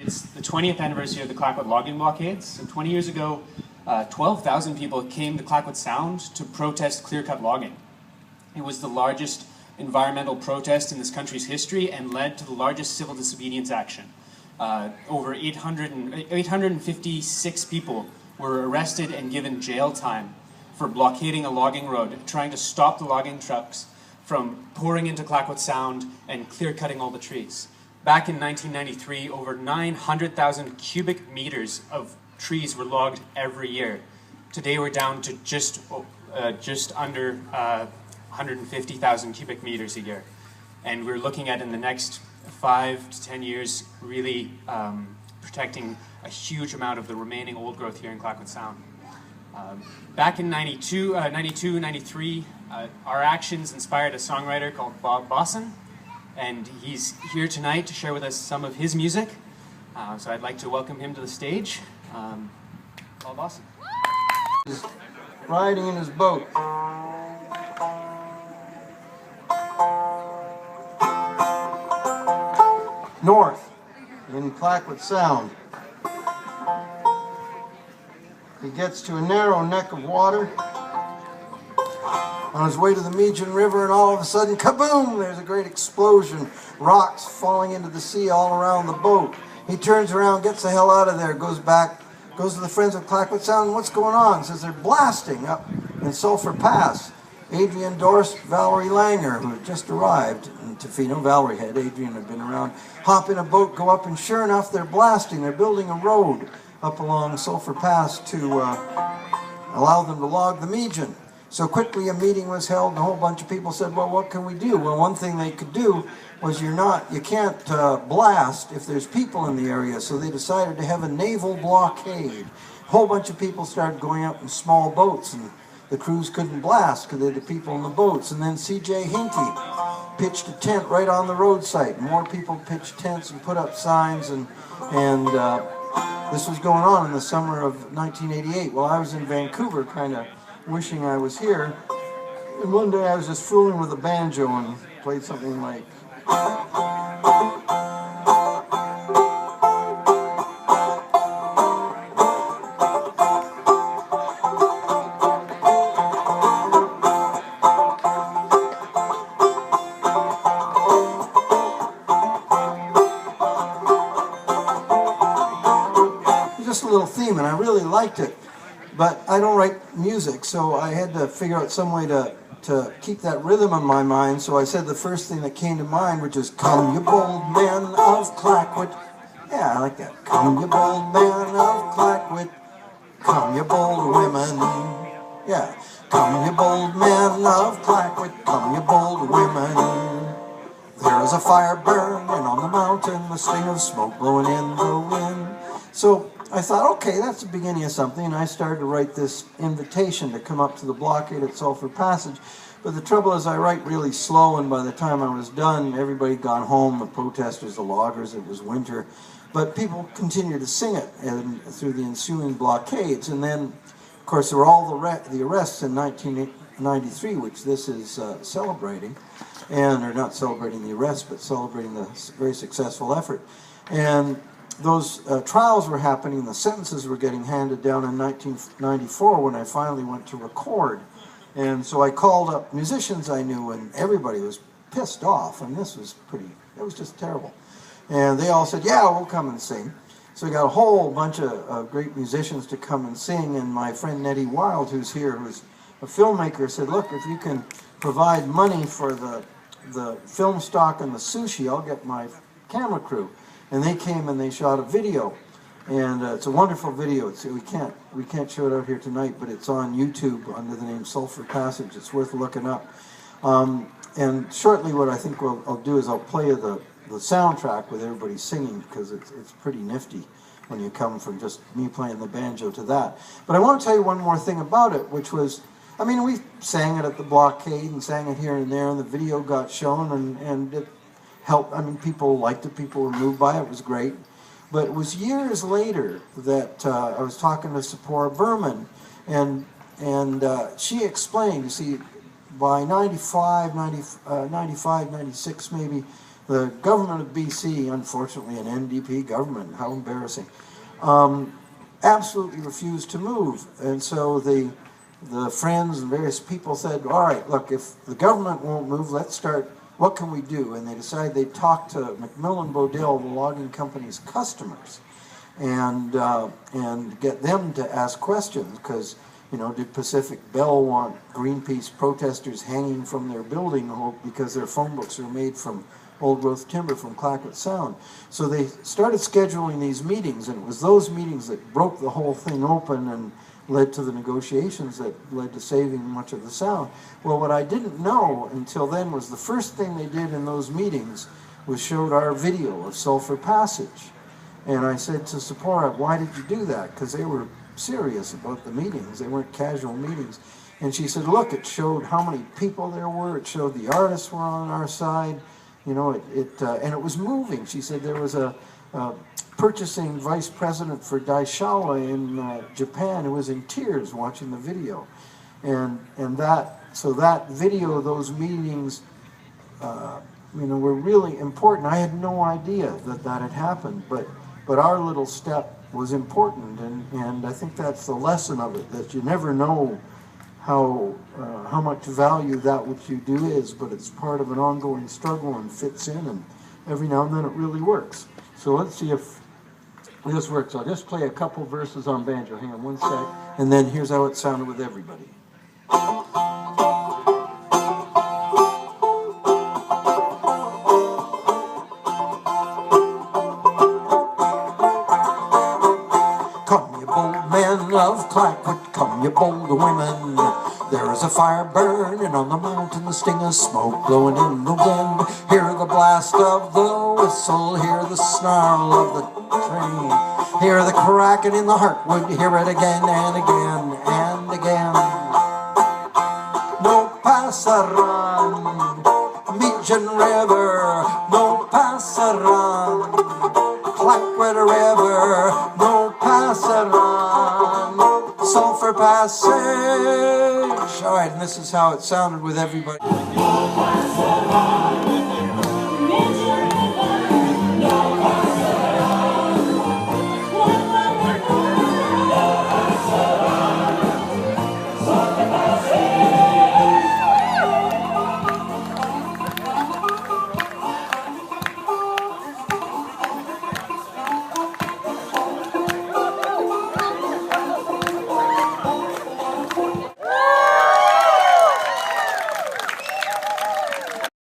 It's the 20th anniversary of the Clayoquot logging blockades. So 20 years ago, 12,000 people came to Clayoquot Sound to protest clear-cut logging. It was the largest environmental protest in this country's history and led to the largest civil disobedience action. Over 856 people were arrested and given jail time for blockading a logging road, trying to stop the logging trucks from pouring into Clayoquot Sound and clear-cutting all the trees. Back in 1993, over 900,000 cubic meters of trees were logged every year. Today we're down to just under 150,000 cubic meters a year. And we're looking at, in the next 5 to 10 years, really protecting a huge amount of the remaining old growth here in Clayoquot Sound. Back in 92, 93, our actions inspired a songwriter called Bossin, and he's here tonight to share with us some of his music. So I'd like to welcome him to the stage. Paul Bossin. He's riding in his boat. North in Clayoquot Sound. He gets to a narrow neck of water on his way to the Meejan River, and all of a sudden, kaboom, there's a great explosion. Rocks falling into the sea all around the boat. He turns around, gets the hell out of there, goes back, goes to the Friends of Clayoquot Sound. What's going on? Says they're blasting up in Sulphur Pass. Adrian Dorst, Valerie Langer, who had just arrived in Tofino. Valerie had, Adrian had been around. Hop in a boat, go up, and sure enough, they're blasting. They're building a road up along Sulphur Pass to allow them to log the Meejan. So quickly a meeting was held, and a whole bunch of people said, well, what can we do? Well, one thing they could do was you can't blast if there's people in the area, so they decided to have a naval blockade. A whole bunch of people started going up in small boats, and the crews couldn't blast because they had the people in the boats. And then C.J. Hinkey pitched a tent right on the roadside. More people pitched tents and put up signs, and this was going on in the summer of 1988. Well, I was in Vancouver, kind of wishing I was here, and one day I was just fooling with a banjo and played something like just a little theme, and I really liked it. But I don't write music, so I had to figure out some way to keep that rhythm in my mind. So I said the first thing that came to mind, which is, come you bold men of Clayoquot. Yeah, I like that. Come you bold men of Clayoquot. Come you bold women. Yeah. Come you bold men of Clayoquot. Come you bold women. There is a fire burning on the mountain, the sting of smoke blowing in the wind. So I thought, okay, that's the beginning of something, and I started to write this invitation to come up to the blockade at Sulphur Passage. But the trouble is I write really slow, and by the time I was done, everybody had gone home, the protesters, the loggers, it was winter. But people continued to sing it through the ensuing blockades. And then, of course, there were all the arrests in 1993, which this is celebrating, or not celebrating the arrests, but celebrating the very successful effort. And those trials were happening, the sentences were getting handed down in 1994 when I finally went to record. And so I called up musicians I knew, and everybody was pissed off, and it was just terrible. And they all said, yeah, we'll come and sing. So we got a whole bunch of great musicians to come and sing, and my friend Nettie Wild, who's here, who's a filmmaker, said, look, if you can provide money for the film stock and the sushi, I'll get my camera crew. And they came and they shot a video, and it's a wonderful video. We can't show it out here tonight, but it's on YouTube under the name Sulphur Passage. It's worth looking up. And shortly, what I think I'll do is I'll play the soundtrack with everybody singing, because it's pretty nifty when you come from just me playing the banjo to that. But I want to tell you one more thing about it, which was, I mean, we sang it at the blockade and sang it here and there, and the video got shown, and it helped. I mean, people liked it, people were moved by it, it was great. But it was years later that I was talking to Sephora Berman, and she explained, you see, by 95, 96 maybe, the government of BC, unfortunately an NDP government, how embarrassing, absolutely refused to move. And so the friends and various people said, all right, look, if the government won't move, let's start, what can we do? And they decided they'd talk to McMillan Bodell, the logging company's customers, and get them to ask questions, because, you know, did Pacific Bell want Greenpeace protesters hanging from their building because their phone books are made from old growth timber from Clayoquot Sound? So they started scheduling these meetings, and it was those meetings that broke the whole thing open and led to the negotiations that led to saving much of the sound. Well, what I didn't know until then was the first thing they did in those meetings was showed our video of Sulphur Passage. And I said to Sephora, why did you do that? Because they were serious about the meetings. They weren't casual meetings. And she said, look, it showed how many people there were. It showed the artists were on our side. You know, and it was moving. She said there was a purchasing vice president for Daishawa in Japan who was in tears watching the video. So that video, those meetings, you know, were really important. I had no idea that that had happened, but our little step was important, and I think that's the lesson of it, that you never know how much value that which you do is, but it's part of an ongoing struggle and fits in, and every now and then it really works. So let's see if this works. I'll just play a couple verses on banjo. Hang on one sec, and then here's how it sounded with everybody. Come, you bold men of Clayoquot, come, you bold women. There is a fire burning on the mountain, the sting of smoke blowing in the wind. Hear the blast of the whistle, hear the snarl of the train. Hear the cracking in the heartwood, hear it again and again and again. No pasaran, Mijan River, no pasaran. Clayoquot River, no pasaran. Sulphur Passage. All right, and this is how it sounded with everybody.